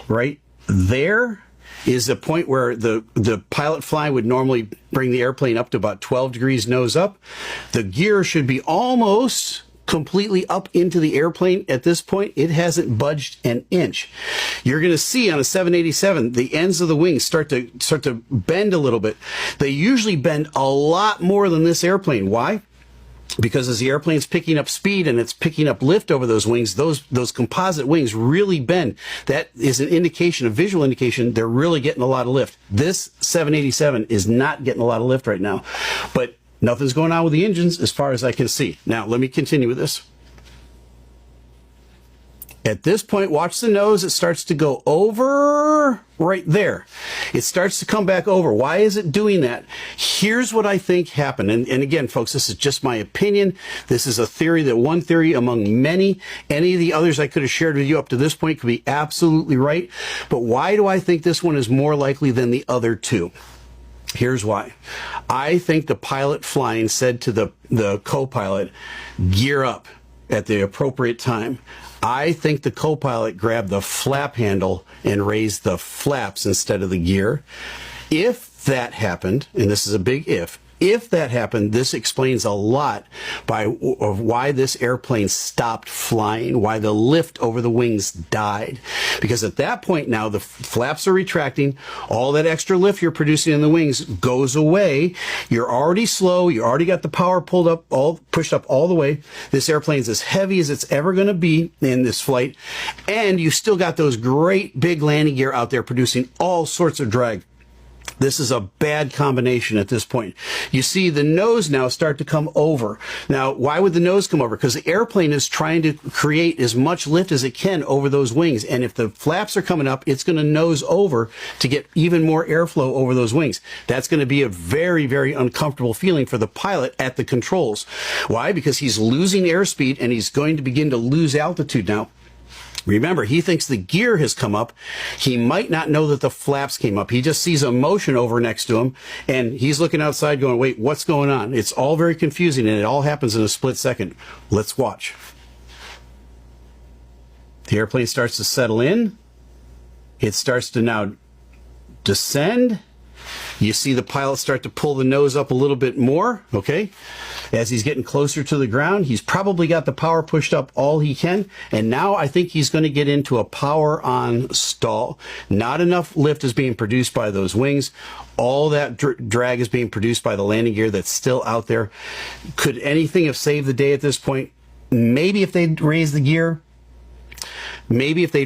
right there is the point where the pilot flying would normally bring the airplane up to about 12 degrees nose up. The gear should be almost completely up into the airplane at this point. It hasn't budged an inch. You're going to see on a 787 the ends of the wings start to bend a little bit. They usually bend a lot more than this airplane. Why? Because as the airplane's picking up speed and it's picking up lift over those wings, those composite wings really bend. That is an indication, a visual indication, they're really getting a lot of lift. This 787 is not getting a lot of lift right now, but nothing's going on with the engines as far as I can see. Now, let me continue with this. At this point, watch the nose. It starts to go over right there. It starts to come back over. Why is it doing that? Here's what I think happened. And again, folks, this is just my opinion. This is a theory, that one theory among many. Any of the others I could have shared with you up to this point could be absolutely right. But why do I think this one is more likely than the other two? Here's why. I think the pilot flying said to the co-pilot, gear up at the appropriate time. I think the co-pilot grabbed the flap handle and raised the flaps instead of the gear. If that happened, and this is a big if that happened, this explains a lot of why this airplane stopped flying, why the lift over the wings died. Because at that point now, the flaps are retracting, all that extra lift you're producing in the wings goes away. You're already slow, you already got the power pushed up all the way. This airplane's as heavy as it's ever going to be in this flight, and you still got those great big landing gear out there producing all sorts of drag. This is a bad combination at this point. You see the nose now start to come over. Now, why would the nose come over? Because the airplane is trying to create as much lift as it can over those wings. And if the flaps are coming up, it's going to nose over to get even more airflow over those wings. That's going to be a very, very uncomfortable feeling for the pilot at the controls. Why? Because he's losing airspeed and he's going to begin to lose altitude now. Remember, he thinks the gear has come up. He might not know that the flaps came up. He just sees a motion over next to him, and he's looking outside going, wait, what's going on? It's all very confusing, and it all happens in a split second. Let's watch. The airplane starts to settle in. It starts to now descend. You see the pilot start to pull the nose up a little bit more, okay? As he's getting closer to the ground, he's probably got the power pushed up all he can, and now I think he's going to get into a power on stall. Not enough lift is being produced by those wings. All that drag is being produced by the landing gear that's still out there. Could anything have saved the day at this point? Maybe if they'd raised the gear. Maybe if they'd